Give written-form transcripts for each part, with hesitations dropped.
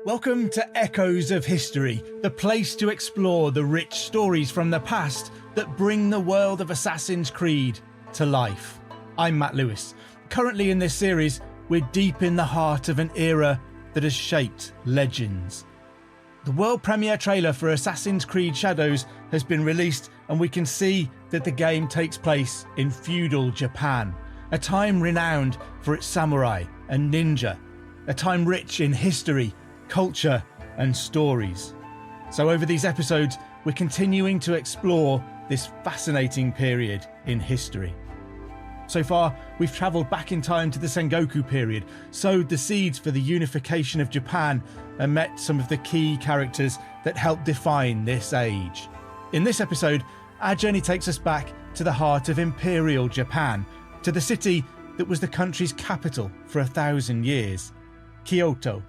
Welcome to Echoes of History, the place to explore the rich stories from the past that bring the world of Assassin's Creed to life. I'm Matt Lewis. Currently in this series, we're deep in the heart of an era that has shaped legends. The world premiere trailer for Assassin's Creed Shadows has been released, and we can see that the game takes place in feudal Japan, a time renowned for its samurai and ninja, a time rich in history, culture and stories. So over these episodes, we're continuing to explore this fascinating period in history. So far, we've travelled back in time to the Sengoku period, sowed the seeds for the unification of Japan, and met some of the key characters that helped define this age. In this episode, our journey takes us back to the heart of Imperial Japan, to the city that was the country's capital for 1,000 years, Kyoto.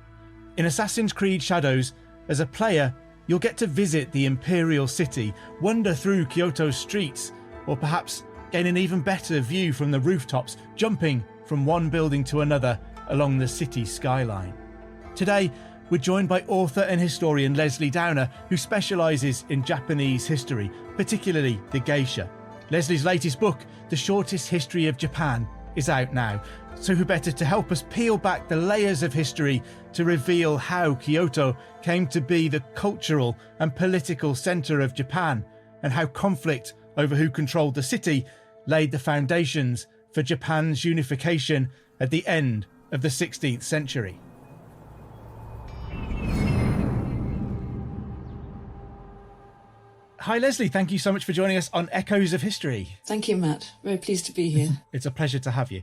In Assassin's Creed Shadows, as a player, you'll get to visit the Imperial city, wander through Kyoto's streets, or perhaps gain an even better view from the rooftops, jumping from one building to another along the city skyline. Today, we're joined by author and historian Lesley Downer, who specialises in Japanese history, particularly the geisha. Lesley's latest book, The Shortest History of Japan, is out now. So who better to help us peel back the layers of history to reveal how Kyoto came to be the cultural and political centre of Japan, and how conflict over who controlled the city laid the foundations for Japan's unification at the end of the 16th century. Hi Lesley, thank you so much for joining us on Echoes of History. Thank you, Matt. Very pleased to be here. It's a pleasure to have you.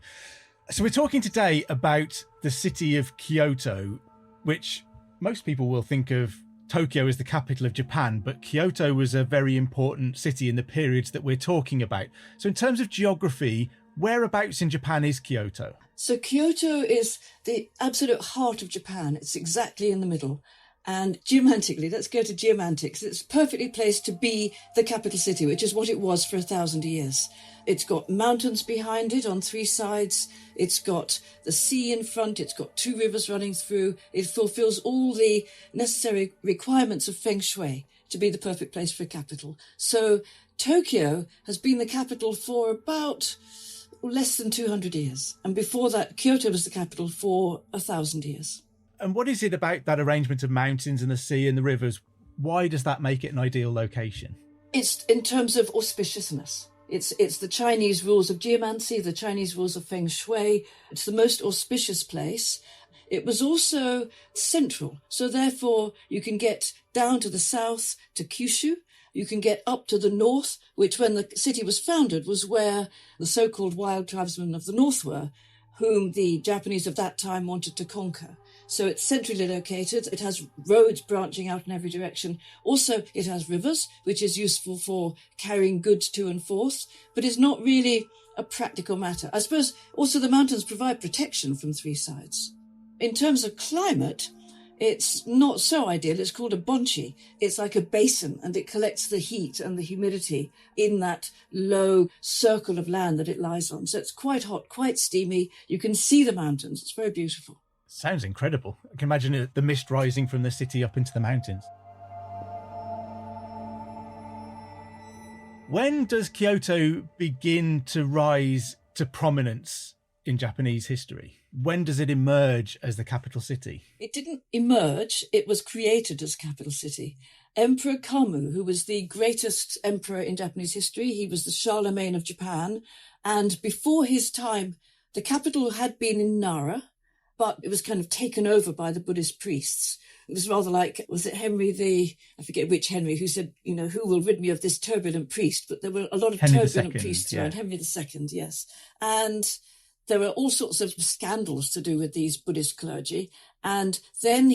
So we're talking today about the city of Kyoto, which most people will think of Tokyo as the capital of Japan, but Kyoto was a very important city in the periods that we're talking about. So in terms of geography, whereabouts in Japan is Kyoto? So Kyoto is the absolute heart of Japan. It's exactly in the middle. And geomantically, let's go to geomantics. It's perfectly placed to be the capital city, which is what it was for 1,000 years. It's got mountains behind it on three sides. It's got the sea in front. It's got two rivers running through. It fulfills all the necessary requirements of feng shui to be the perfect place for a capital. So Tokyo has been the capital for about less than 200 years. And before that, Kyoto was the capital for 1,000 years. And what is it about that arrangement of mountains and the sea and the rivers? Why does that make it an ideal location? It's in terms of auspiciousness. It's the Chinese rules of geomancy, the Chinese rules of feng shui. It's the most auspicious place. It was also central. So therefore, you can get down to the south to Kyushu. You can get up to the north, which when the city was founded was where the so-called wild tribesmen of the north were, whom the Japanese of that time wanted to conquer. So it's centrally located. It has roads branching out in every direction. Also, it has rivers, which is useful for carrying goods to and forth, but it's not really a practical matter. I suppose also the mountains provide protection from three sides. In terms of climate, it's not so ideal. It's called a bonchi. It's like a basin, and it collects the heat and the humidity in that low circle of land that it lies on. So it's quite hot, quite steamy. You can see the mountains. It's very beautiful. Sounds incredible. I can imagine the mist rising from the city up into the mountains. When does Kyoto begin to rise to prominence in Japanese history? When does it emerge as the capital city? It didn't emerge. It was created as capital city. Emperor Kamu, who was the greatest emperor in Japanese history, he was the Charlemagne of Japan. And before his time, the capital had been in Nara, but it was kind of taken over by the Buddhist priests. It was rather like, was it I forget which Henry, who said, who will rid me of this turbulent priest? But there were a lot of turbulent priests around. Henry II, yes. And there were all sorts of scandals to do with these Buddhist clergy. And then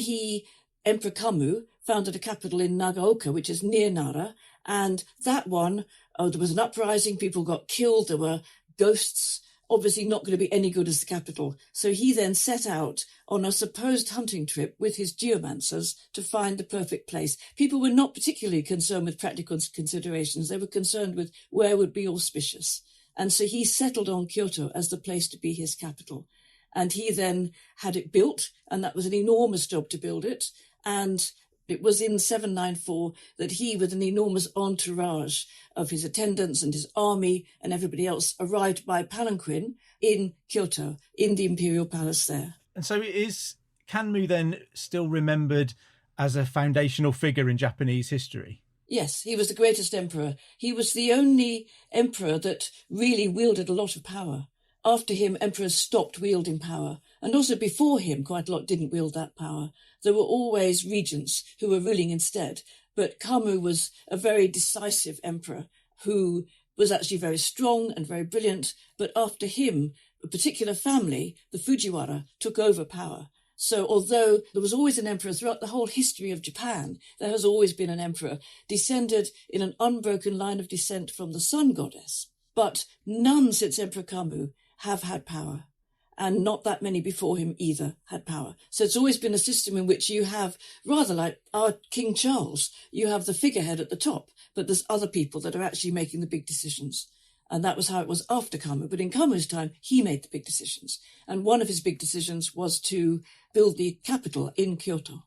Emperor Kamu, founded a capital in Nagaoka, which is near Nara. And that one, there was an uprising, people got killed, there were ghosts, obviously not going to be any good as the capital. So he then set out on a supposed hunting trip with his geomancers to find the perfect place. People were not particularly concerned with practical considerations. They were concerned with where would be auspicious. And so he settled on Kyoto as the place to be his capital. And he then had it built, and that was an enormous job to build it. And it was in 794 that he, with an enormous entourage of his attendants and his army and everybody else, arrived by palanquin in Kyoto, in the imperial palace there. And so is Kanmu then still remembered as a foundational figure in Japanese history? Yes, he was the greatest emperor. He was the only emperor that really wielded a lot of power. After him, emperors stopped wielding power. And also before him, quite a lot didn't wield that power. There were always regents who were ruling instead. But Kanmu was a very decisive emperor who was actually very strong and very brilliant. But after him, a particular family, the Fujiwara, took over power. So although there was always an emperor throughout the whole history of Japan, there has always been an emperor descended in an unbroken line of descent from the sun goddess. But none since Emperor Kanmu have had power. And not that many before him either had power. So it's always been a system in which you have, rather like our King Charles, you have the figurehead at the top, but there's other people that are actually making the big decisions. And that was how it was after Kanmu. But in Kanmu's time, he made the big decisions. And one of his big decisions was to build the capital in Kyoto.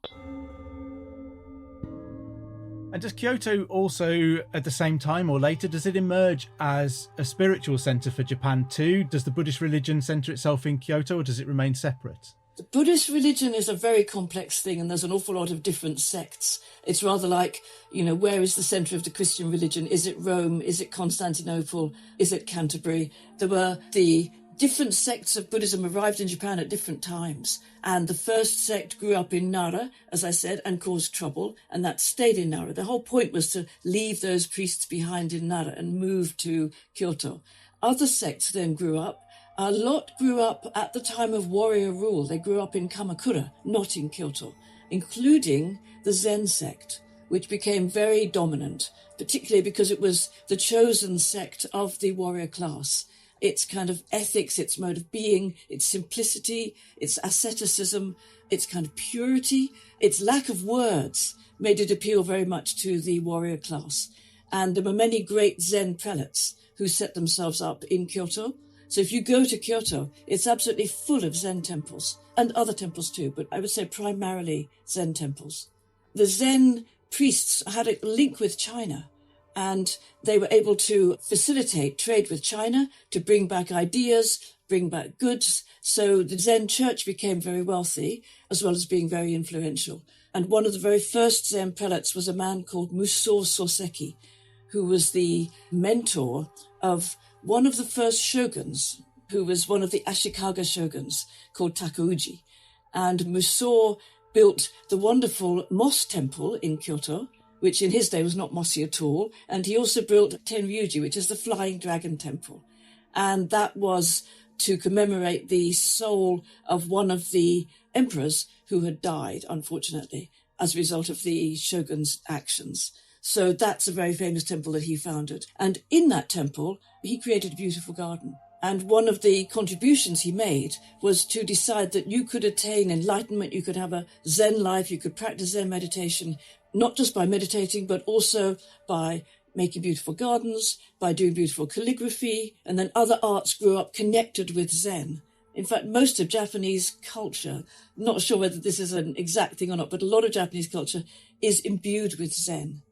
And does Kyoto also, at the same time or later, does it emerge as a spiritual centre for Japan too? Does the Buddhist religion centre itself in Kyoto, or does it remain separate? The Buddhist religion is a very complex thing, and there's an awful lot of different sects. It's rather like, where is the centre of the Christian religion? Is it Rome? Is it Constantinople? Is it Canterbury? There were the different sects of Buddhism arrived in Japan at different times. And the first sect grew up in Nara, as I said, and caused trouble, and that stayed in Nara. The whole point was to leave those priests behind in Nara and move to Kyoto. Other sects then grew up. A lot grew up at the time of warrior rule. They grew up in Kamakura, not in Kyoto, including the Zen sect, which became very dominant, particularly because it was the chosen sect of the warrior class. Its kind of ethics, its mode of being, its simplicity, its asceticism, its kind of purity, its lack of words made it appeal very much to the warrior class. And there were many great Zen prelates who set themselves up in Kyoto. So if you go to Kyoto, it's absolutely full of Zen temples and other temples too, but I would say primarily Zen temples. The Zen priests had a link with China, and they were able to facilitate trade with China, to bring back ideas, bring back goods. So the Zen church became very wealthy, as well as being very influential. And one of the very first Zen prelates was a man called Musou Soseki, who was the mentor of one of the first shoguns, who was one of the Ashikaga shoguns, called Takauji. And Musou built the wonderful moss temple in Kyoto, which in his day was not mossy at all. And he also built Tenryuji, which is the flying dragon temple. And that was to commemorate the soul of one of the emperors who had died, unfortunately, as a result of the shogun's actions. So that's a very famous temple that he founded. And in that temple, he created a beautiful garden. And one of the contributions he made was to decide that you could attain enlightenment, you could have a Zen life, you could practice Zen meditation, not just by meditating, but also by making beautiful gardens, by doing beautiful calligraphy, and then other arts grew up connected with Zen. In fact, most of Japanese culture, not sure whether this is an exact thing or not, but a lot of Japanese culture is imbued with Zen.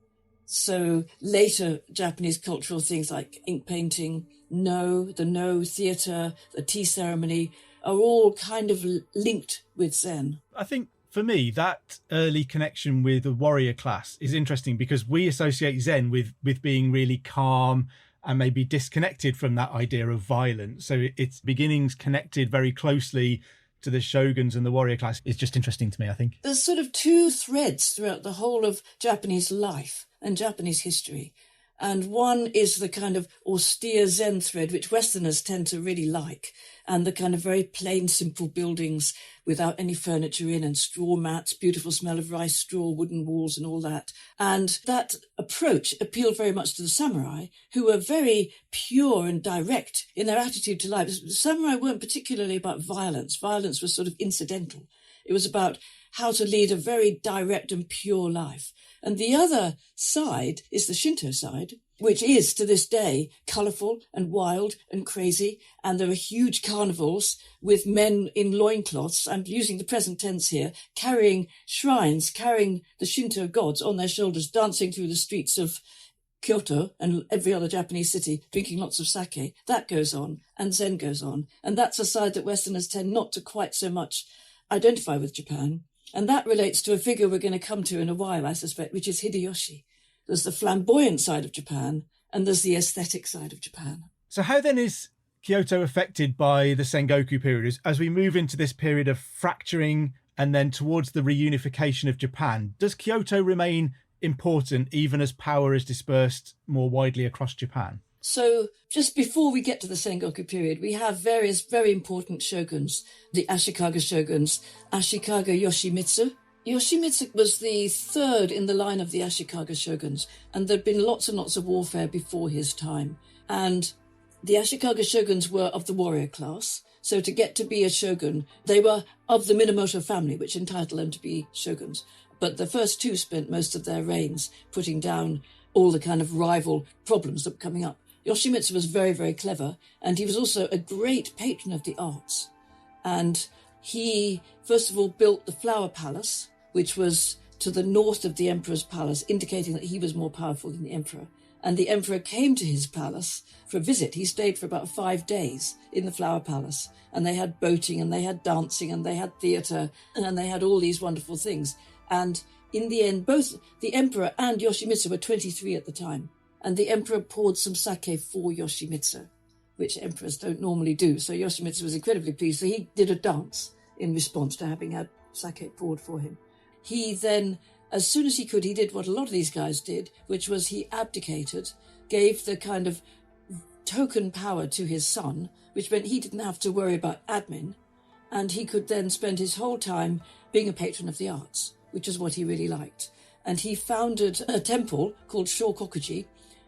So later Japanese cultural things like ink painting, the No theatre, the tea ceremony are all kind of linked with Zen. I think for me, that early connection with the warrior class is interesting because we associate Zen with being really calm and maybe disconnected from that idea of violence. So its beginnings connected very closely to the shoguns and the warrior class is just interesting to me, I think. There's sort of two threads throughout the whole of Japanese life and Japanese history. And one is the kind of austere Zen thread, which Westerners tend to really like, and the kind of very plain, simple buildings without any furniture in and straw mats, beautiful smell of rice straw, wooden walls and all that. And that approach appealed very much to the samurai, who were very pure and direct in their attitude to life. The samurai weren't particularly about violence. Violence was sort of incidental. It was about how to lead a very direct and pure life. And the other side is the Shinto side, which is to this day colourful and wild and crazy. And there are huge carnivals with men in loincloths, I'm using the present tense here, carrying shrines, carrying the Shinto gods on their shoulders, dancing through the streets of Kyoto and every other Japanese city, drinking lots of sake. That goes on, and Zen goes on. And that's a side that Westerners tend not to quite so much identify with Japan. And that relates to a figure we're going to come to in a while, I suspect, which is Hideyoshi. There's the flamboyant side of Japan, and there's the aesthetic side of Japan. So how then is Kyoto affected by the Sengoku period as we move into this period of fracturing and then towards the reunification of Japan? Does Kyoto remain important even as power is dispersed more widely across Japan? So just before we get to the Sengoku period, we have various very important shoguns, the Ashikaga shoguns, Ashikaga Yoshimitsu. Yoshimitsu was the third in the line of the Ashikaga shoguns, and there'd been lots and lots of warfare before his time. And the Ashikaga shoguns were of the warrior class. So to get to be a shogun, they were of the Minamoto family, which entitled them to be shoguns. But the first two spent most of their reigns putting down all the kind of rival problems that were coming up. Yoshimitsu was very, very clever, and he was also a great patron of the arts. And he, first of all, built the Flower Palace, which was to the north of the emperor's palace, indicating that he was more powerful than the emperor. And the emperor came to his palace for a visit. He stayed for about 5 days in the Flower Palace, and they had boating, and they had dancing, and they had theatre, and they had all these wonderful things. And in the end, both the emperor and Yoshimitsu were 23 at the time. And the emperor poured some sake for Yoshimitsu, which emperors don't normally do. So Yoshimitsu was incredibly pleased. So he did a dance in response to having had sake poured for him. He then, as soon as he could, he did what a lot of these guys did, which was he abdicated, gave the kind of token power to his son, which meant he didn't have to worry about admin. And he could then spend his whole time being a patron of the arts, which is what he really liked. And he founded a temple called Shokokuji,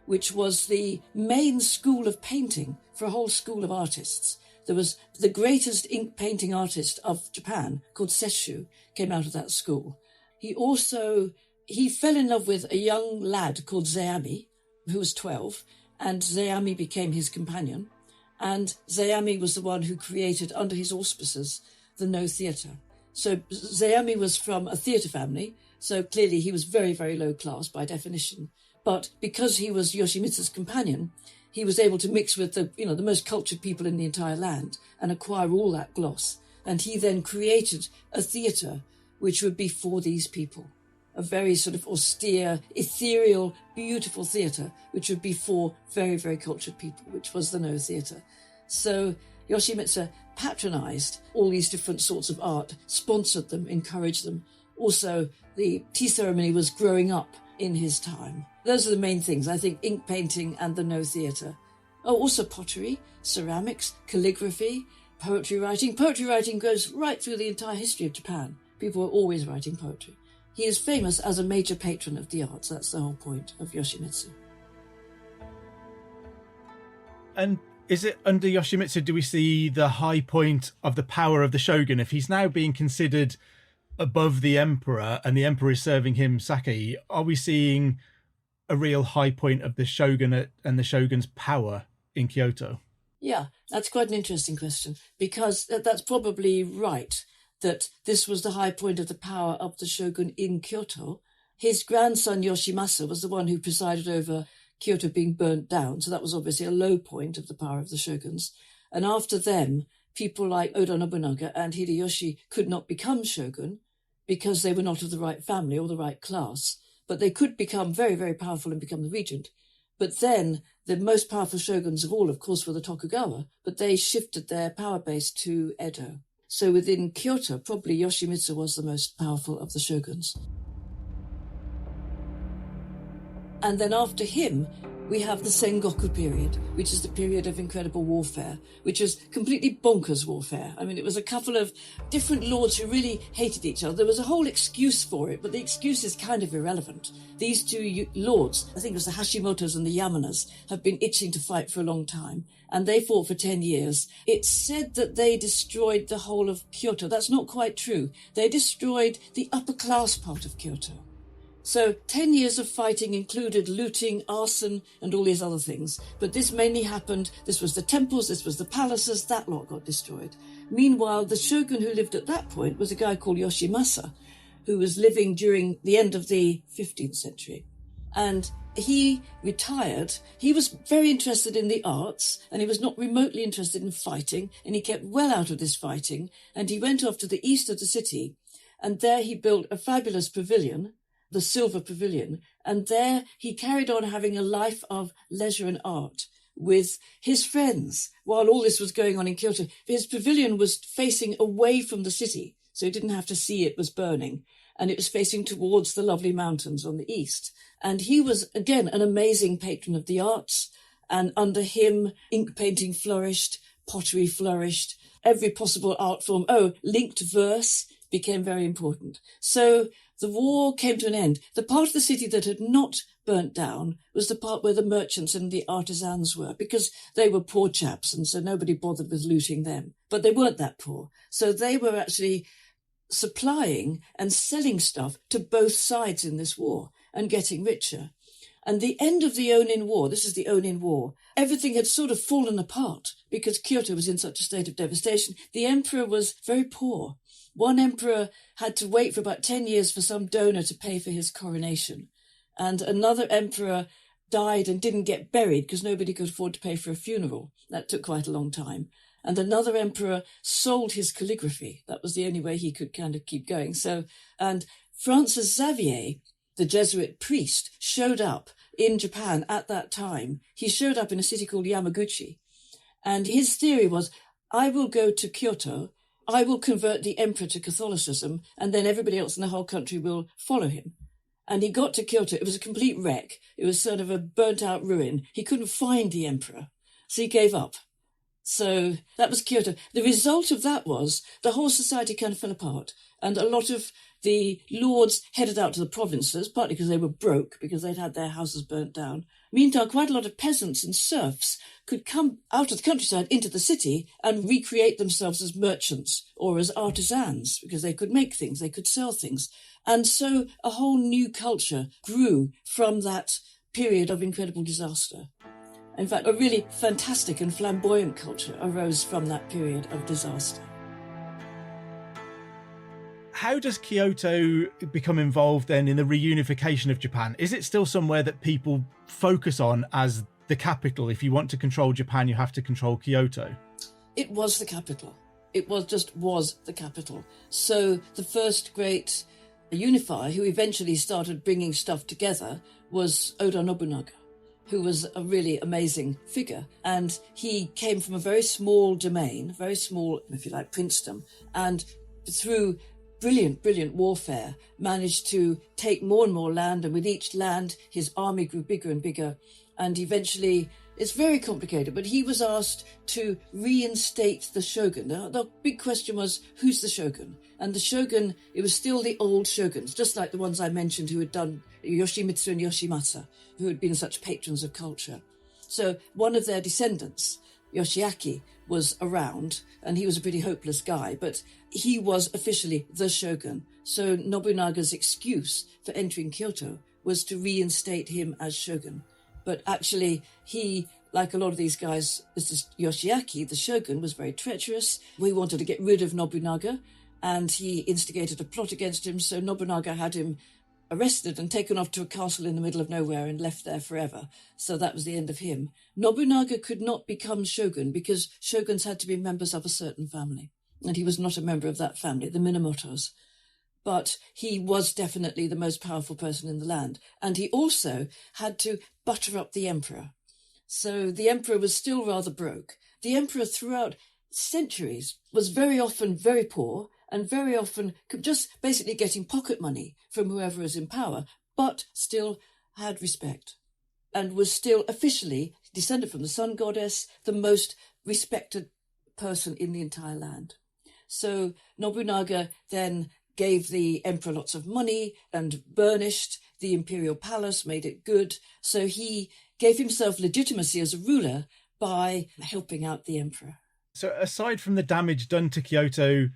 which was the main school of painting for a whole school of artists. There was the greatest ink painting artist of Japan, called Sesshu, came out of that school. He fell in love with a young lad called Zeami, who was 12, and Zeami became his companion. And Zeami was the one who created, under his auspices, the No Theatre. So Zeami was from a theatre family, so clearly he was very, very low class by definition. But because he was Yoshimitsu's companion, he was able to mix with the most cultured people in the entire land and acquire all that gloss. And he then created a theatre which would be for these people, a very sort of austere, ethereal, beautiful theatre, which would be for very, very cultured people, which was the No Theatre. So Yoshimitsu patronized all these different sorts of art, sponsored them, encouraged them. Also, the tea ceremony was growing up in his time. Those are the main things, I think, ink painting and the No Theatre. Oh, also pottery, ceramics, calligraphy, poetry writing. Poetry writing goes right through the entire history of Japan. People were always writing poetry. He is famous as a major patron of the arts. That's the whole point of Yoshimitsu. And is it under Yoshimitsu do we see the high point of the power of the shogun? If he's now being considered above the emperor and the emperor is serving him sake, are we seeing a real high point of the shogunate and the shogun's power in Kyoto? Yeah, that's quite an interesting question, because that's probably right, that this was the high point of the power of the shogun in Kyoto. His grandson Yoshimasa was the one who presided over Kyoto being burnt down, so that was obviously a low point of the power of the shoguns. And after them, people like Oda Nobunaga and Hideyoshi could not become shogun because they were not of the right family or the right class, but they could become very, very powerful and become the regent. But then the most powerful shoguns of all, of course, were the Tokugawa, but they shifted their power base to Edo. So within Kyoto, probably Yoshimitsu was the most powerful of the shoguns. And then after him, we have the Sengoku period, which is the period of incredible warfare, which was completely bonkers warfare. I mean, it was a couple of different lords who really hated each other. There was a whole excuse for it, but the excuse is kind of irrelevant. These two lords, I think it was the Hashimotos and the Yamanas, have been itching to fight for a long time, and they fought for 10 years. It's said that they destroyed the whole of Kyoto. That's not quite true. They destroyed the upper class part of Kyoto. So 10 years of fighting included looting, arson, and all these other things. But this mainly happened, this was the temples, this was the palaces, that lot got destroyed. Meanwhile, the shogun who lived at that point was a guy called Yoshimasa, who was living during the end of the 15th century. And he retired. He was very interested in the arts, and he was not remotely interested in fighting, and he kept well out of this fighting. And he went off to the east of the city, and there he built a fabulous pavilion, the Silver Pavilion, and there he carried on having a life of leisure and art with his friends while all this was going on in Kyoto. His pavilion was facing away from the city, so he didn't have to see it was burning, and it was facing towards the lovely mountains on the east. And he was, again, an amazing patron of the arts, and under him, ink painting flourished, pottery flourished, every possible art form. Linked verse became very important. So the war came to an end. The part of the city that had not burnt down was the part where the merchants and the artisans were, because they were poor chaps, and so nobody bothered with looting them. But they weren't that poor. So they were actually supplying and selling stuff to both sides in this war and getting richer. And the end of the Onin War, this is the Onin War, everything had sort of fallen apart because Kyoto was in such a state of devastation. The emperor was very poor. One emperor had to wait for about 10 years for some donor to pay for his coronation. And another emperor died and didn't get buried because nobody could afford to pay for a funeral. That took quite a long time. And another emperor sold his calligraphy. That was the only way he could kind of keep going. And Francis Xavier, the Jesuit priest, showed up in Japan at that time. He showed up in a city called Yamaguchi. And his theory was, I will go to Kyoto, I will convert the emperor to Catholicism, and then everybody else in the whole country will follow him. And he got to Kyoto. It was a complete wreck. It was sort of a burnt-out ruin. He couldn't find the emperor, so he gave up. So that was Kyoto. The result of that was the whole society kind of fell apart, and a lot of the lords headed out to the provinces, partly because they were broke, because they'd had their houses burnt down. Meantime, quite a lot of peasants and serfs could come out of the countryside into the city and recreate themselves as merchants or as artisans, because they could make things, they could sell things. And so a whole new culture grew from that period of incredible disaster. In fact, a really fantastic and flamboyant culture arose from that period of disaster. How does Kyoto become involved then in the reunification of Japan? Is it still somewhere that people focus on as the capital? If you want to control Japan, you have to control Kyoto. It was the capital. It was the capital. So the first great unifier who eventually started bringing stuff together was Oda Nobunaga, who was a really amazing figure. And he came from a very small domain, very small, if you like, princedom, and through brilliant warfare, managed to take more and more land, and with each land, his army grew bigger and bigger, and eventually, it's very complicated, but he was asked to reinstate the shogun. Now, the big question was, who's the shogun? And the shogun, it was still the old shoguns, just like the ones I mentioned who had done Yoshimitsu and Yoshimasa, who had been such patrons of culture. So one of their descendants, Yoshiaki, was around, and he was a pretty hopeless guy, but he was officially the shogun. So Nobunaga's excuse for entering Kyoto was to reinstate him as shogun. But actually, he, like a lot of these guys, Yoshiaki, the shogun, was very treacherous. He wanted to get rid of Nobunaga, and he instigated a plot against him, so Nobunaga had him arrested and taken off to a castle in the middle of nowhere and left there forever. So that was the end of him. Nobunaga could not become shogun because shoguns had to be members of a certain family. And he was not a member of that family, the Minamotos. But he was definitely the most powerful person in the land. And he also had to butter up the emperor. So the emperor was still rather broke. The emperor throughout centuries was very often very poor, and very often just basically getting pocket money from whoever was in power, but still had respect. and was still officially, descended from the sun goddess, the most respected person in the entire land. So Nobunaga then gave the emperor lots of money and burnished the imperial palace, made it good. So he gave himself legitimacy as a ruler by helping out the emperor. So aside from the damage done to Kyoto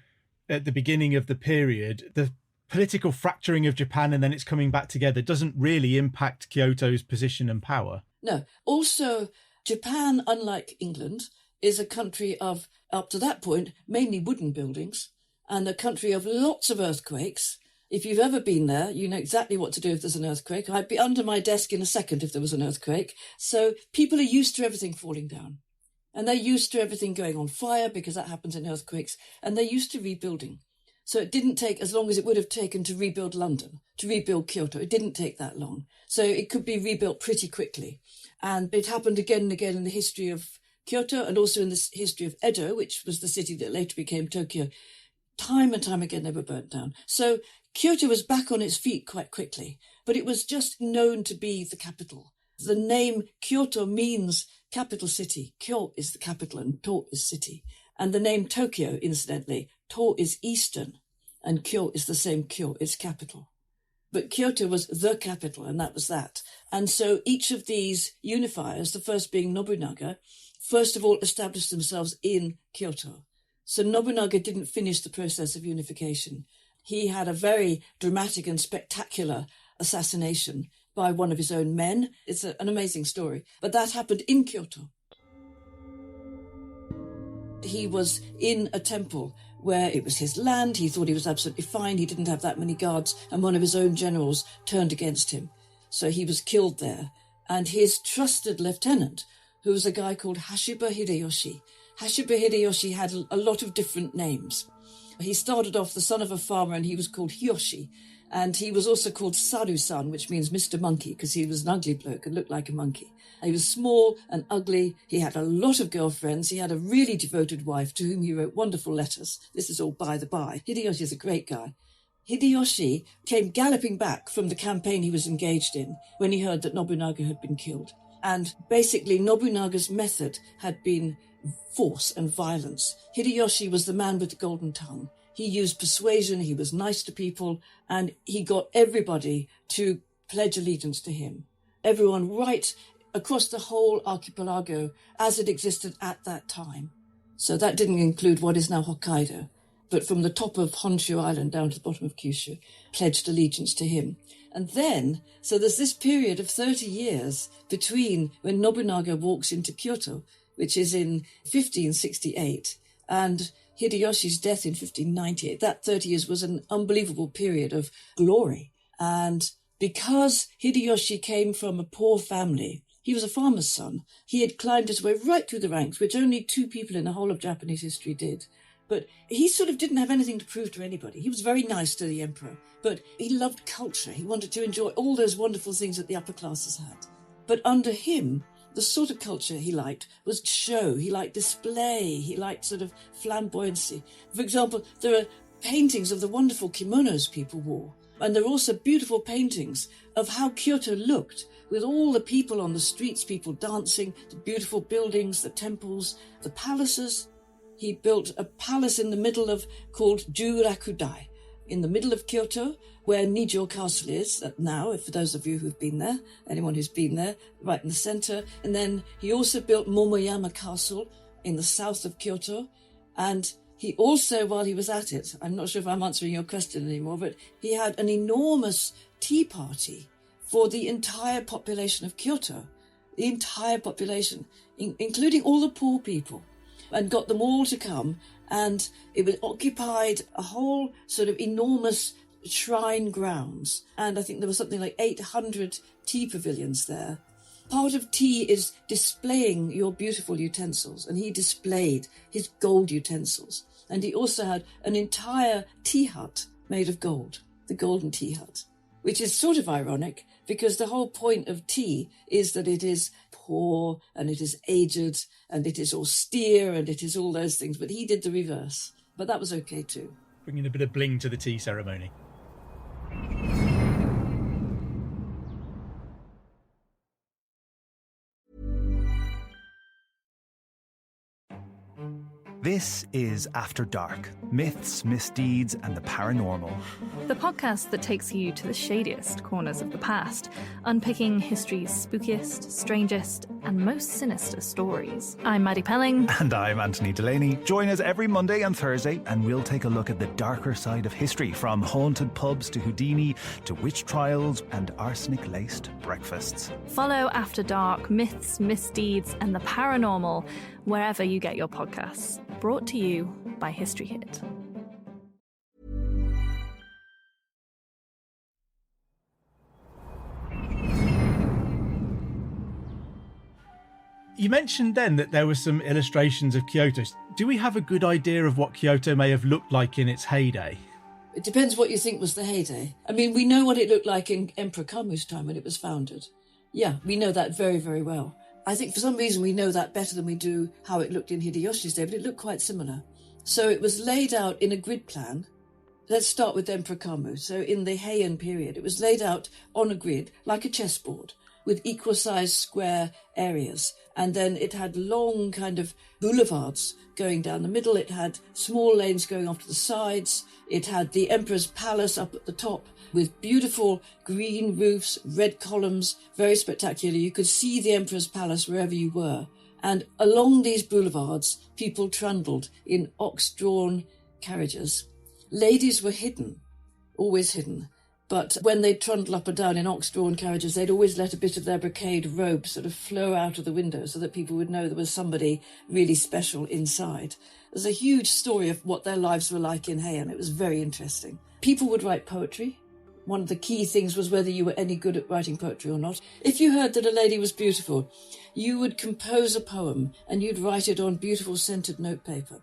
at the beginning of the period, the political fracturing of Japan and then it's coming back together doesn't really impact Kyoto's position and power. No. Also, Japan, unlike England, is a country of, up to that point, mainly wooden buildings, and a country of lots of earthquakes. If you've ever been there, you know exactly what to do if there's an earthquake. I'd be under my desk in a second if there was an earthquake. So people are used to everything falling down. And they're used to everything going on fire because that happens in earthquakes. And they're used to rebuilding. So it didn't take as long as it would have taken to rebuild London, to rebuild Kyoto. It didn't take that long. So it could be rebuilt pretty quickly. And it happened again and again in the history of Kyoto and also in the history of Edo, which was the city that later became Tokyo. Time and time again, they were burnt down. So Kyoto was back on its feet quite quickly, but it was just known to be the capital. The name Kyoto means capital city. Kyo is the capital and To is city. And the name Tokyo, incidentally, To is eastern and Kyo is the same Kyo, it's capital. But Kyoto was the capital and that was that. And so each of these unifiers, the first being Nobunaga, first of all established themselves in Kyoto. So Nobunaga didn't finish the process of unification. He had a very dramatic and spectacular assassination by one of his own men. It's an amazing story. But that happened in Kyoto. He was in a temple where it was his land. He thought he was absolutely fine. He didn't have that many guards. And one of his own generals turned against him. So he was killed there. And his trusted lieutenant, who was a guy called Hashiba Hideyoshi. Hashiba Hideyoshi had a lot of different names. He started off the son of a farmer and he was called Hiyoshi. And he was also called Saru-san, which means Mr. Monkey, because he was an ugly bloke and looked like a monkey. He was small and ugly. He had a lot of girlfriends. He had a really devoted wife to whom he wrote wonderful letters. This is all by the by. Hideyoshi is a great guy. Hideyoshi came galloping back from the campaign he was engaged in when he heard that Nobunaga had been killed. And basically Nobunaga's method had been force and violence. Hideyoshi was the man with the golden tongue. He used persuasion, he was nice to people, and he got everybody to pledge allegiance to him. Everyone right across the whole archipelago as it existed at that time. So that didn't include what is now Hokkaido, but from the top of Honshu Island down to the bottom of Kyushu, pledged allegiance to him. And then, so there's this period of 30 years between when Nobunaga walks into Kyoto, which is in 1568, and Hideyoshi's death in 1598. That 30 years was an unbelievable period of glory. And because Hideyoshi came from a poor family, he was a farmer's son, he had climbed his way right through the ranks, which only 2 people in the whole of Japanese history did. But he sort of didn't have anything to prove to anybody. He was very nice to the emperor, but he loved culture. He wanted to enjoy all those wonderful things that the upper classes had. But under him, the sort of culture he liked was show. He liked display. He liked sort of flamboyancy. For example, there are paintings of the wonderful kimonos people wore. And there are also beautiful paintings of how Kyoto looked with all the people on the streets, people dancing, the beautiful buildings, the temples, the palaces. He built a palace in the middle of called Jurakudai, in the middle of Kyoto, where Nijo Castle is now, for those of you who've been there, anyone who's been there, right in the center. And then he also built Momoyama Castle in the south of Kyoto. And he also, while he was at it, I'm not sure if I'm answering your question anymore, but he had an enormous tea party for the entire population of Kyoto, the entire population, including all the poor people, and got them all to come. And it was occupied a whole sort of enormous shrine grounds. And I think there was something like 800 tea pavilions there. Part of tea is displaying your beautiful utensils. And he displayed his gold utensils. And he also had an entire tea hut made of gold, the golden tea hut, which is sort of ironic because the whole point of tea is that it is poor and it is aged and it is austere and it is all those things. But he did the reverse. But that was okay too. Bringing a bit of bling to the tea ceremony. This is After Dark, myths, misdeeds, and the paranormal. The podcast that takes you to the shadiest corners of the past, unpicking history's spookiest, strangest, and most sinister stories. I'm Maddie Pelling. And I'm Anthony Delaney. Join us every Monday and Thursday, and we'll take a look at the darker side of history, from haunted pubs to Houdini, to witch trials and arsenic-laced breakfasts. Follow After Dark, myths, misdeeds, and the paranormal wherever you get your podcasts. Brought to you by History Hit. You mentioned then that there were some illustrations of Kyoto. Do we have a good idea of what Kyoto may have looked like in its heyday? It depends what you think was the heyday. I mean, we know what it looked like in Emperor Kamu's time when it was founded. Yeah, we know that very, very well. I think for some reason we know that better than we do how it looked in Hideyoshi's day, but it looked quite similar. So it was laid out in a grid plan. Let's start with Emperor Kamu. So in the Heian period, it was laid out on a grid like a chessboard with equal-sized square areas. And then it had long kind of boulevards going down the middle. It had small lanes going off to the sides. It had the Emperor's Palace up at the top with beautiful green roofs, red columns, very spectacular. You could see the Emperor's Palace wherever you were. And along these boulevards, people trundled in ox-drawn carriages. Ladies were hidden, always hidden. But when they'd trundle up and down in ox-drawn carriages, they'd always let a bit of their brocade robe sort of flow out of the window so that people would know there was somebody really special inside. There's a huge story of what their lives were like in Heian. It was very interesting. People would write poetry. One of the key things was whether you were any good at writing poetry or not. If you heard that a lady was beautiful, you would compose a poem and you'd write it on beautiful scented notepaper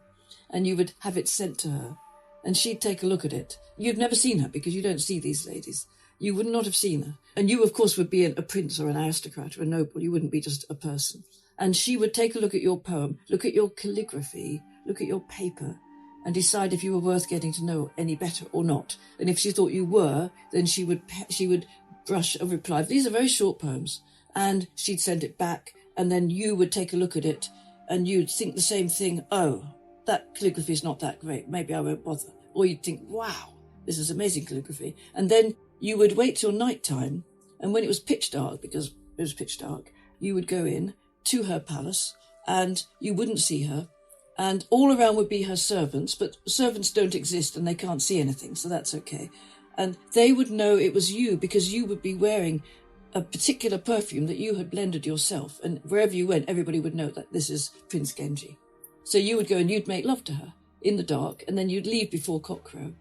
and you would have it sent to her. And she'd take a look at it. You'd never seen her because you don't see these ladies. You would not have seen her. And you, of course, would be a prince or an aristocrat or a noble. You wouldn't be just a person. And she would take a look at your poem, look at your calligraphy, look at your paper, and decide if you were worth getting to know any better or not. And if she thought you were, then she would brush a reply. These are very short poems. And she'd send it back, and then you would take a look at it, and you'd think the same thing. Oh, that calligraphy is not that great. Maybe I won't bother. Or you'd think, wow, this is amazing calligraphy. And then you would wait till night time. And when it was pitch dark, because it was pitch dark, you would go in to her palace and you wouldn't see her. And all around would be her servants, but servants don't exist and they can't see anything. So that's okay. And they would know it was you because you would be wearing a particular perfume that you had blended yourself. And wherever you went, everybody would know that this is Prince Genji. So you would go and you'd make love to her in the dark, and then you'd leave before cockcrow.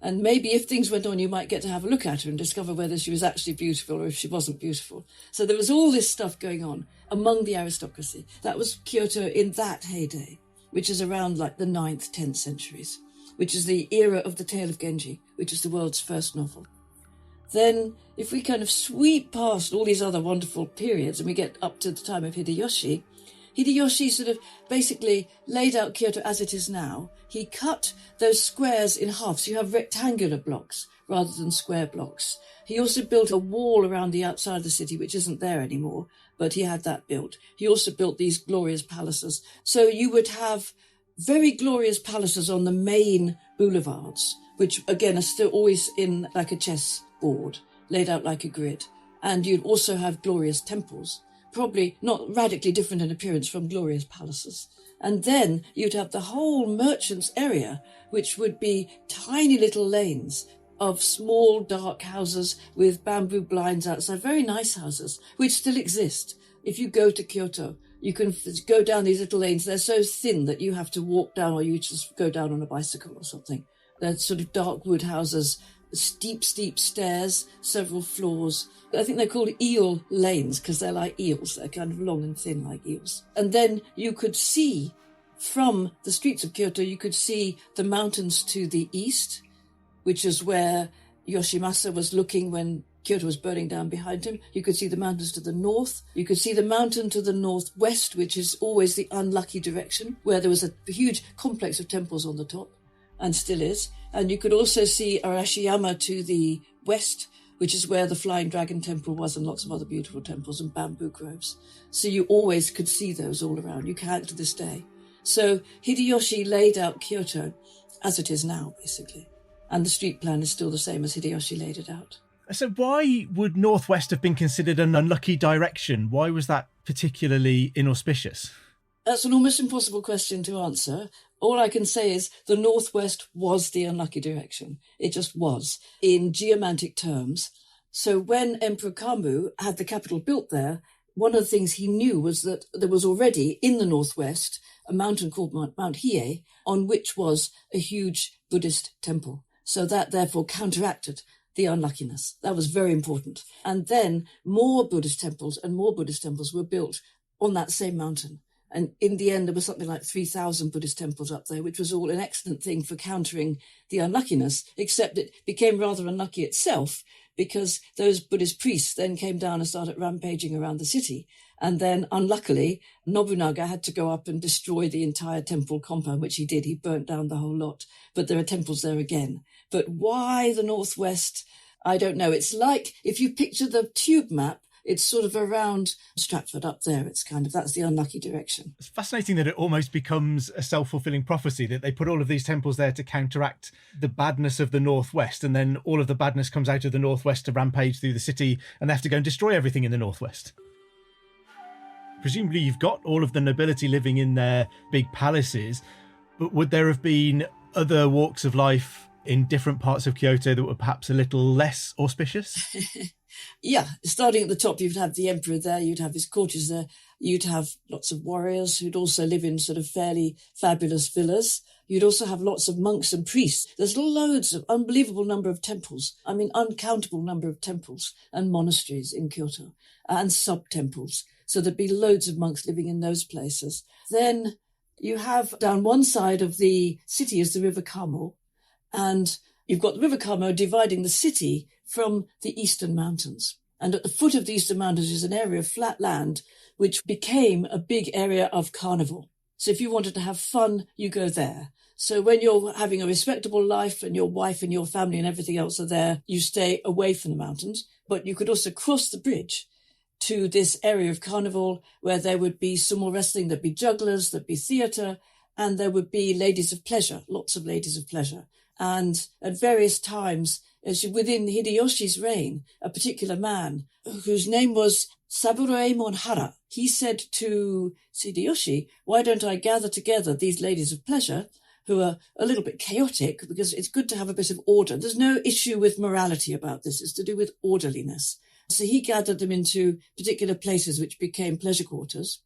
And maybe if things went on, you might get to have a look at her and discover whether she was actually beautiful or if she wasn't beautiful. So there was all this stuff going on among the aristocracy. That was Kyoto in that heyday, which is around like the 9th, 10th centuries, which is the era of The Tale of Genji, which is the world's first novel. Then if we kind of sweep past all these other wonderful periods and we get up to the time of Hideyoshi, Hideyoshi sort of basically laid out Kyoto as it is now. He cut those squares in half, so you have rectangular blocks rather than square blocks. He also built a wall around the outside of the city, which isn't there anymore, but he had that built. He also built these glorious palaces. So you would have very glorious palaces on the main boulevards, which again are still always in like a chess board, laid out like a grid. And you'd also have glorious temples, probably not radically different in appearance from glorious palaces. And then you'd have the whole merchants' area, which would be tiny little lanes of small dark houses with bamboo blinds outside, very nice houses, which still exist. If you go to Kyoto, you can go down these little lanes. They're so thin that you have to walk down or you just go down on a bicycle or something. They're sort of dark wood houses, steep stairs, several floors. I think they're called eel lanes because they're like eels. They're kind of long and thin like eels. And then you could see from the streets of Kyoto, you could see the mountains to the east, which is where Yoshimasa was looking when Kyoto was burning down behind him. You could see the mountains to the north. You could see the mountain to the northwest, which is always the unlucky direction, where there was a huge complex of temples on the top, and still is. And you could also see Arashiyama to the west, which is where the Flying Dragon Temple was and lots of other beautiful temples and bamboo groves. So you always could see those all around. You can to this day. So Hideyoshi laid out Kyoto as it is now, basically. And the street plan is still the same as Hideyoshi laid it out. So why would northwest have been considered an unlucky direction? Why was that particularly inauspicious? That's an almost impossible question to answer. All I can say is the northwest was the unlucky direction. It just was, in geomantic terms. So when Emperor Kamu had the capital built there, one of the things he knew was that there was already in the northwest a mountain called Mount Hiei, on which was a huge Buddhist temple. So that therefore counteracted the unluckiness. That was very important. And then more Buddhist temples and more Buddhist temples were built on that same mountain. And in the end, there was something like 3,000 Buddhist temples up there, which was all an excellent thing for countering the unluckiness, except it became rather unlucky itself because those Buddhist priests then came down and started rampaging around the city. And then, unluckily, Nobunaga had to go up and destroy the entire temple compound, which he did. He burnt down the whole lot. But there are temples there again. But why the northwest? I don't know. It's like if you picture the tube map, it's sort of around Stratford up there. It's kind of, that's the unlucky direction. It's fascinating that it almost becomes a self-fulfilling prophecy, that they put all of these temples there to counteract the badness of the northwest, and then all of the badness comes out of the northwest to rampage through the city, and they have to go and destroy everything in the northwest. Presumably you've got all of the nobility living in their big palaces, but would there have been other walks of life in different parts of Kyoto that were perhaps a little less auspicious? Yeah, starting at the top, you'd have the emperor there, you'd have his courtiers there, you'd have lots of warriors who'd also live in sort of fairly fabulous villas. You'd also have lots of monks and priests. There's loads of unbelievable number of temples. I mean, uncountable number of temples and monasteries in Kyoto and sub-temples. So there'd be loads of monks living in those places. Then you have down one side of the city is the River Kamo, and you've got the River Kamo dividing the city from the Eastern Mountains. And at the foot of the Eastern Mountains is an area of flat land, which became a big area of carnival. So if you wanted to have fun, you go there. So when you're having a respectable life and your wife and your family and everything else are there, you stay away from the mountains. But you could also cross the bridge to this area of carnival where there would be sumo wrestling, there'd be jugglers, there'd be theatre, and there would be ladies of pleasure, lots of ladies of pleasure. And at various times, within Hideyoshi's reign, a particular man whose name was Saburoemon Hara, he said to Hideyoshi, why don't I gather together these ladies of pleasure who are a little bit chaotic, because it's good to have a bit of order. There's no issue with morality about this. It's to do with orderliness. So he gathered them into particular places which became pleasure quarters,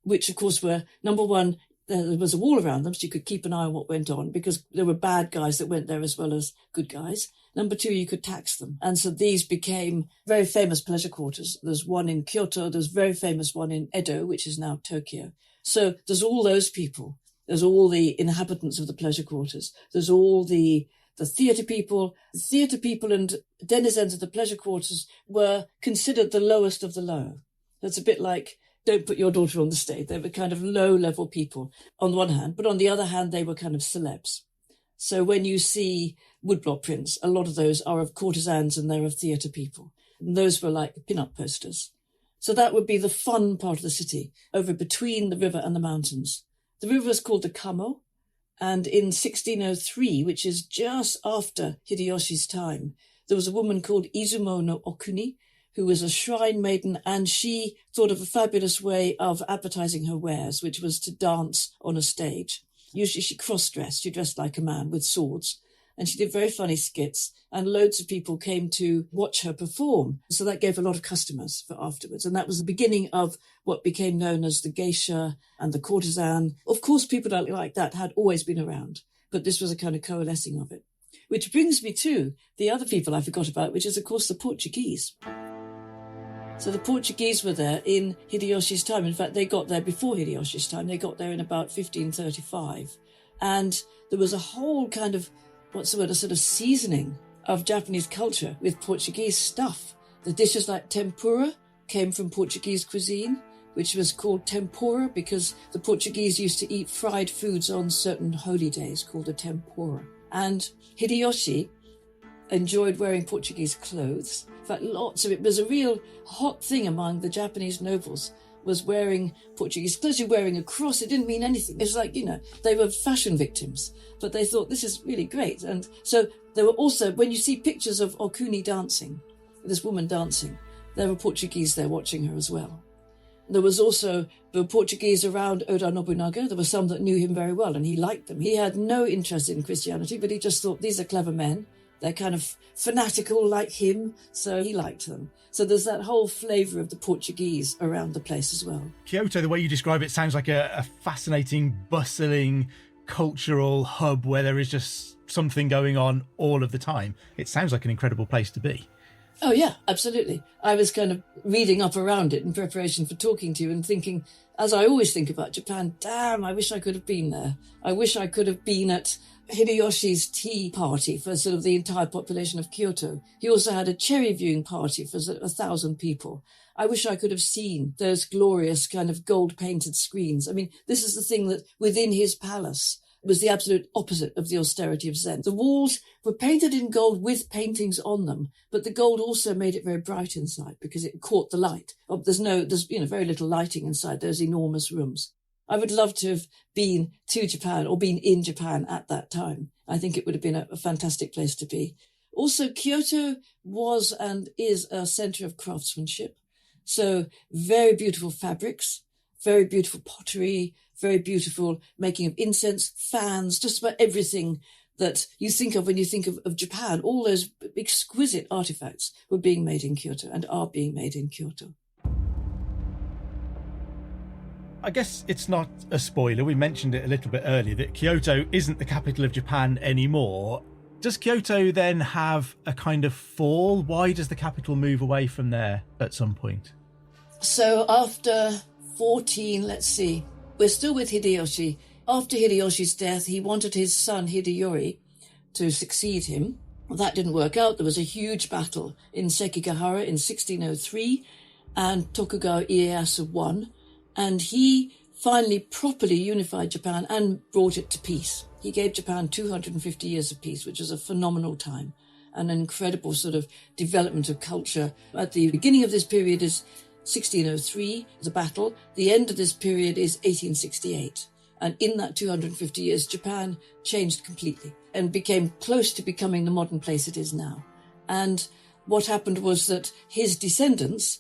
which of course were, number one, there was a wall around them so you could keep an eye on what went on because there were bad guys that went there as well as good guys. Number two, you could tax them. And so these became very famous pleasure quarters. There's one in Kyoto. There's a very famous one in Edo, which is now Tokyo. So there's all those people. There's all the inhabitants of the pleasure quarters. There's all the theatre people. The theatre people and denizens of the pleasure quarters were considered the lowest of the low. That's a bit like, don't put your daughter on the stage. They were kind of low-level people on the one hand, but on the other hand, they were kind of celebs. So when you see woodblock prints, a lot of those are of courtesans and they're of theatre people. And those were like pin-up posters. So that would be the fun part of the city, over between the river and the mountains. The river is called the Kamo, and in 1603, which is just after Hideyoshi's time, there was a woman called Izumo no Okuni, who was a shrine maiden, and she thought of a fabulous way of advertising her wares, which was to dance on a stage. Usually she cross-dressed. She dressed like a man with swords. And she did very funny skits, and loads of people came to watch her perform. So that gave a lot of customers for afterwards. And that was the beginning of what became known as the geisha and the courtesan. Of course, people like that had always been around, but this was a kind of coalescing of it. Which brings me to the other people I forgot about, which is, of course, the Portuguese. So the Portuguese were there in Hideyoshi's time. In fact, they got there before Hideyoshi's time. They got there in about 1535. And there was a whole kind of, a sort of seasoning of Japanese culture with Portuguese stuff. The dishes like tempura came from Portuguese cuisine, which was called tempura because the Portuguese used to eat fried foods on certain holy days called a tempura. And Hideyoshi enjoyed wearing Portuguese clothes. In fact, lots of it was a real hot thing among the Japanese nobles was wearing Portuguese clothes, wearing a cross. It didn't mean anything. It's like, they were fashion victims, but they thought this is really great. And so there were also, when you see pictures of Okuni dancing, this woman dancing, there were Portuguese there watching her as well. There was also the Portuguese around Oda Nobunaga. There were some that knew him very well and he liked them. He had no interest in Christianity, but he just thought these are clever men. They're kind of fanatical like him, so he liked them. So there's that whole flavour of the Portuguese around the place as well. Kyoto, the way you describe it, sounds like a fascinating, bustling cultural hub where there is just something going on all of the time. It sounds like an incredible place to be. Oh, yeah, absolutely. I was kind of reading up around it in preparation for talking to you and thinking, as I always think about Japan, damn, I wish I could have been there. I wish I could have been at Hideyoshi's tea party for sort of the entire population of Kyoto. He also had a cherry viewing party for 1,000 people. I wish I could have seen those glorious kind of gold-painted screens. I mean, this is the thing that within his palace was the absolute opposite of the austerity of Zen. The walls were painted in gold with paintings on them, but the gold also made it very bright inside because it caught the light. There's very little lighting inside those enormous rooms. I would love to have been to Japan or been in Japan at that time. I think it would have been a fantastic place to be. Also, Kyoto was and is a centre of craftsmanship. So very beautiful fabrics, very beautiful pottery, very beautiful making of incense, fans, just about everything that you think of when you think of Japan. All those exquisite artifacts were being made in Kyoto and are being made in Kyoto. I guess it's not a spoiler. We mentioned it a little bit earlier that Kyoto isn't the capital of Japan anymore. Does Kyoto then have a kind of fall? Why does the capital move away from there at some point? So after we're still with Hideyoshi. After Hideyoshi's death, he wanted his son Hideyori to succeed him. Well, that didn't work out. There was a huge battle in Sekigahara in 1603, and Tokugawa Ieyasu won. And he finally properly unified Japan and brought it to peace. He gave Japan 250 years of peace, which is a phenomenal time, and an incredible sort of development of culture. At the beginning of this period is 1603, the battle. The end of this period is 1868. And in that 250 years, Japan changed completely and became close to becoming the modern place it is now. And what happened was that his descendants,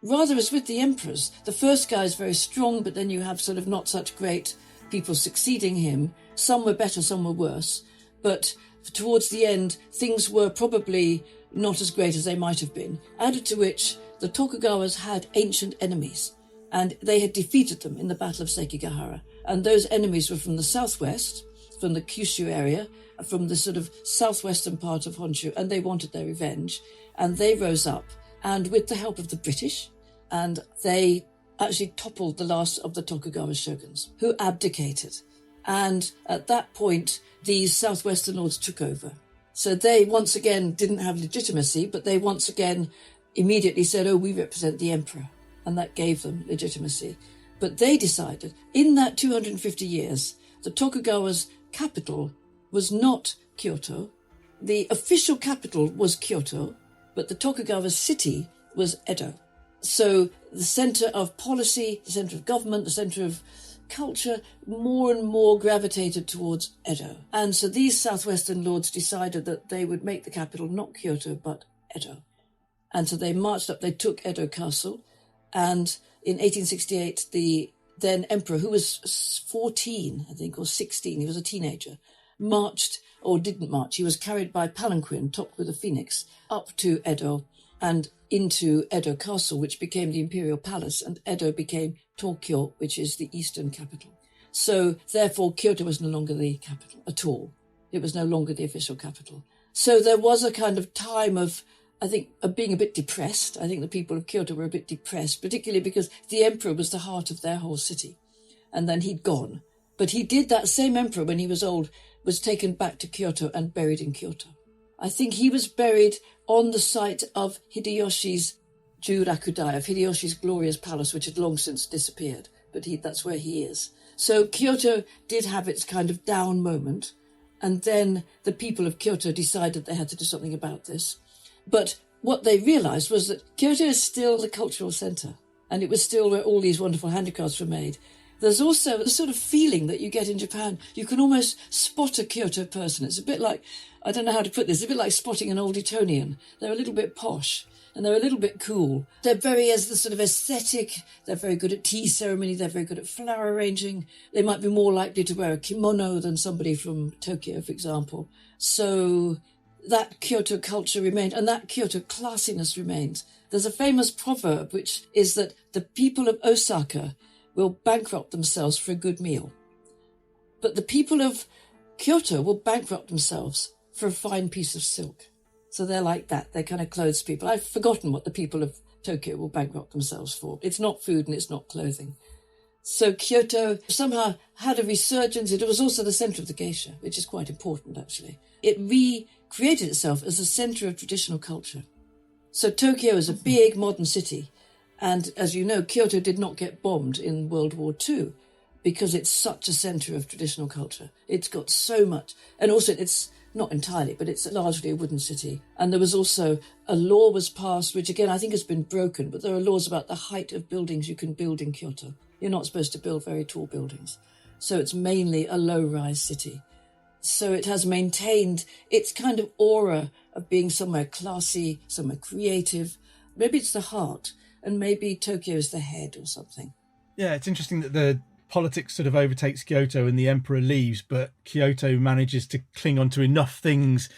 rather as with the emperors, the first guy is very strong, but then you have sort of not such great people succeeding him. Some were better, some were worse. But towards the end, things were probably not as great as they might have been. Added to which, the Tokugawas had ancient enemies, and they had defeated them in the Battle of Sekigahara. And those enemies were from the southwest, from the Kyushu area, from the sort of southwestern part of Honshu, and they wanted their revenge. And they rose up, and with the help of the British, and they actually toppled the last of the Tokugawa shoguns, who abdicated. And at that point, these southwestern lords took over. So they once again didn't have legitimacy, but they once again immediately said, oh, we represent the emperor. And that gave them legitimacy. But they decided, in that 250 years, the Tokugawa's capital was not Kyoto. The official capital was Kyoto, but the Tokugawa city was Edo. So the centre of policy, the centre of government, the centre of culture, more and more gravitated towards Edo. And so these southwestern lords decided that they would make the capital not Kyoto, but Edo. And so they marched up, they took Edo Castle, and in 1868, the then emperor, who was 14, I think, or 16, he was a teenager, marched, or didn't march, he was carried by palanquin, topped with a phoenix, up to Edo and into Edo Castle, which became the Imperial Palace, and Edo became Tokyo, which is the eastern capital. So, therefore, Kyoto was no longer the capital at all. It was no longer the official capital. So there was a kind of time of, I think, of being a bit depressed. I think the people of Kyoto were a bit depressed, particularly because the emperor was the heart of their whole city. And then he'd gone. But that same emperor, when he was old, was taken back to Kyoto and buried in Kyoto. I think he was buried on the site of Hideyoshi's Jurakudai, of Hideyoshi's glorious palace, which had long since disappeared. But that's where he is. So Kyoto did have its kind of down moment. And then the people of Kyoto decided they had to do something about this. But what they realised was that Kyoto is still the cultural centre. And it was still where all these wonderful handicrafts were made. There's also the sort of feeling that you get in Japan. You can almost spot a Kyoto person. It's a bit like, I don't know how to put this, it's a bit like spotting an old Etonian. They're a little bit posh and they're a little bit cool. They're very, as the sort of aesthetic, they're very good at tea ceremony, they're very good at flower arranging. They might be more likely to wear a kimono than somebody from Tokyo, for example. So that Kyoto culture remained, and that Kyoto classiness remains. There's a famous proverb, which is that the people of Osaka will bankrupt themselves for a good meal. But the people of Kyoto will bankrupt themselves for a fine piece of silk. So they're like that. They're kind of clothes people. I've forgotten what the people of Tokyo will bankrupt themselves for. It's not food and it's not clothing. So Kyoto somehow had a resurgence. It was also the centre of the geisha, which is quite important, actually. It recreated itself as a centre of traditional culture. So Tokyo is a big modern city. And as you know, Kyoto did not get bombed in World War II because it's such a centre of traditional culture. It's got so much. And also it's not entirely, but it's largely a wooden city. And there was also a law was passed, which again, I think has been broken, but there are laws about the height of buildings you can build in Kyoto. You're not supposed to build very tall buildings. So it's mainly a low-rise city. So it has maintained its kind of aura of being somewhere classy, somewhere creative. Maybe it's the heart. And maybe Tokyo is the head or something. Yeah, it's interesting that the politics sort of overtakes Kyoto and the emperor leaves, but Kyoto manages to cling on to enough things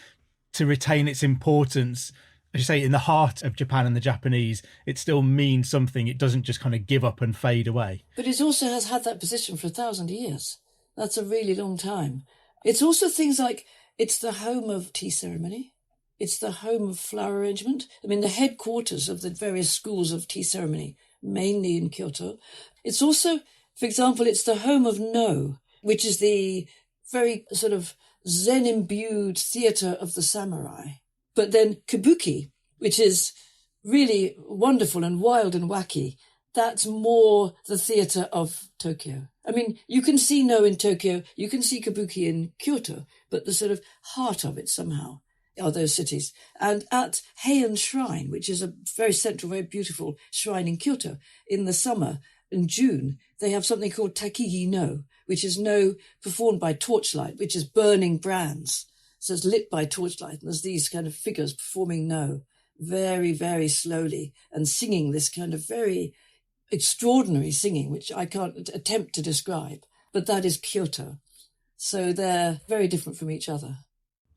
to retain its importance. As you say, in the heart of Japan and the Japanese, it still means something. It doesn't just kind of give up and fade away. But it also has had that position for 1,000 years. That's a really long time. It's also things like it's the home of tea ceremony. It's the home of flower arrangement. I mean, the headquarters of the various schools of tea ceremony, mainly in Kyoto. It's also, for example, it's the home of No, which is the very sort of Zen-imbued theatre of the samurai. But then Kabuki, which is really wonderful and wild and wacky, that's more the theatre of Tokyo. I mean, you can see No in Tokyo, you can see Kabuki in Kyoto, but the sort of heart of it somehow are those cities. And at Heian Shrine, which is a very central, very beautiful shrine in Kyoto, in the summer, in June, they have something called Takigi No, which is No performed by torchlight, which is burning brands. So it's lit by torchlight, and there's these kind of figures performing No very, very slowly and singing this kind of very extraordinary singing, which I can't attempt to describe, but that is Kyoto. So they're very different from each other.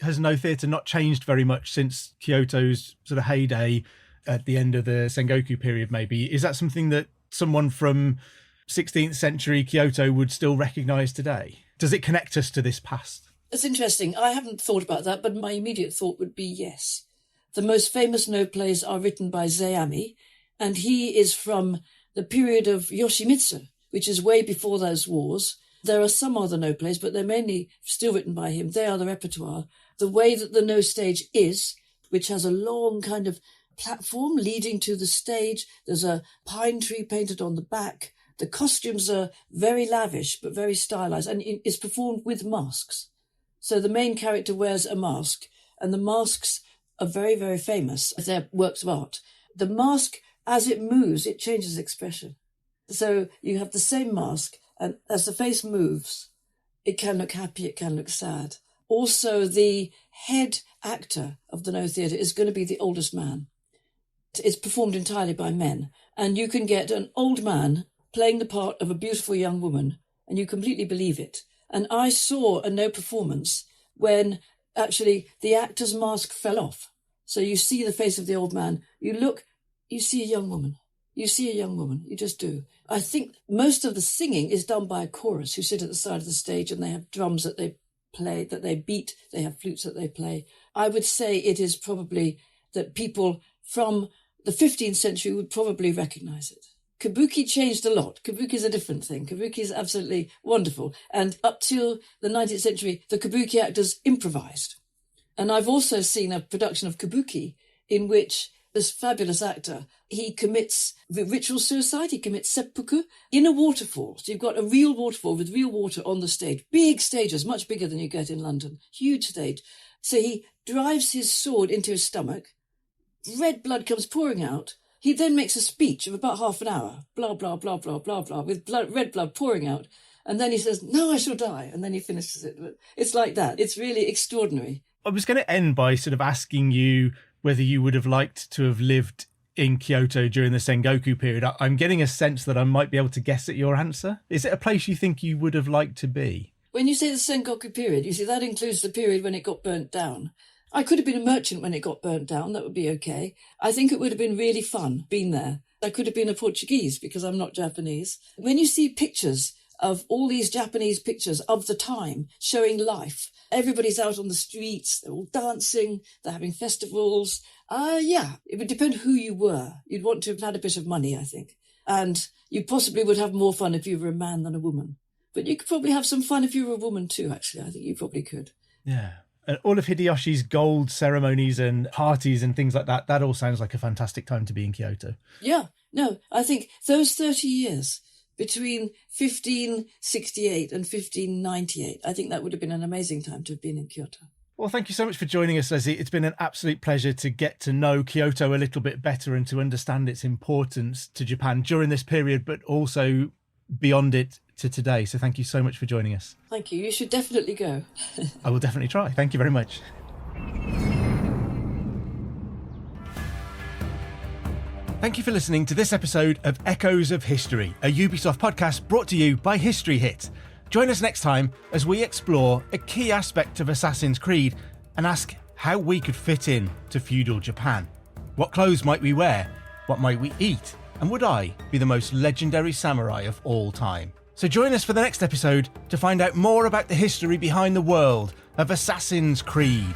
Has No theatre not changed very much since Kyoto's sort of heyday at the end of the Sengoku period, maybe? Is that something that someone from 16th century Kyoto would still recognise today? Does it connect us to this past? It's interesting. I haven't thought about that, but my immediate thought would be yes. The most famous No plays are written by Zeami, and he is from the period of Yoshimitsu, which is way before those wars. There are some other No plays, but they're mainly still written by him. They are the repertoire. The way that the No stage is, which has a long kind of platform leading to the stage. There's a pine tree painted on the back. The costumes are very lavish, but very stylized, and it's performed with masks. So the main character wears a mask, and the masks are very, very famous. They're works of art. The mask, as it moves, it changes expression. So you have the same mask, and as the face moves, it can look happy, it can look sad. Also, the head actor of the No theatre is going to be the oldest man. It's performed entirely by men, and you can get an old man playing the part of a beautiful young woman, and you completely believe it. And I saw a No performance when actually the actor's mask fell off. So you see the face of the old man, you look, you see a young woman. You see a young woman, you just do. I think most of the singing is done by a chorus who sit at the side of the stage, and they have drums that they play, that they beat, they have flutes that they play. I would say it is probably that people from the 15th century would probably recognise it. Kabuki changed a lot. Kabuki is a different thing. Kabuki is absolutely wonderful. And up till the 19th century, the Kabuki actors improvised. And I've also seen a production of Kabuki in which this fabulous actor, he commits ritual suicide, he commits seppuku in a waterfall. So you've got a real waterfall with real water on the stage. Big stages, much bigger than you get in London. Huge stage. So he drives his sword into his stomach. Red blood comes pouring out. He then makes a speech of about half an hour, blah, blah, blah, blah, blah, blah, with red blood pouring out. And then he says, "Now I shall die." And then he finishes it. But it's like that. It's really extraordinary. I was going to end by sort of asking you whether you would have liked to have lived in Kyoto during the Sengoku period. I'm getting a sense that I might be able to guess at your answer. Is it a place you think you would have liked to be? When you say the Sengoku period, you see, that includes the period when it got burnt down. I could have been a merchant when it got burnt down. That would be okay. I think it would have been really fun being there. I could have been a Portuguese because I'm not Japanese. When you see pictures of all these Japanese pictures of the time showing life, everybody's out on the streets, they're all dancing, they're having festivals. Yeah, it would depend who you were. You'd want to have had a bit of money, I think. And you possibly would have more fun if you were a man than a woman. But you could probably have some fun if you were a woman too, actually. I think you probably could. Yeah. And all of Hideyoshi's gold ceremonies and parties and things like that, that all sounds like a fantastic time to be in Kyoto. Yeah, no, I think those 30 years between 1568 and 1598, I think that would have been an amazing time to have been in Kyoto. Well, thank you so much for joining us, Leslie. It's been an absolute pleasure to get to know Kyoto a little bit better and to understand its importance to Japan during this period, but also beyond it to today. So thank you so much for joining us. Thank you. You should definitely go. I will definitely try. Thank you very much. Thank you for listening to this episode of Echoes of History, a Ubisoft podcast brought to you by History Hit. Join us next time as we explore a key aspect of Assassin's Creed and ask how we could fit in to feudal Japan. What clothes might we wear? What might we eat? And would I be the most legendary samurai of all time? So join us for the next episode to find out more about the history behind the world of Assassin's Creed.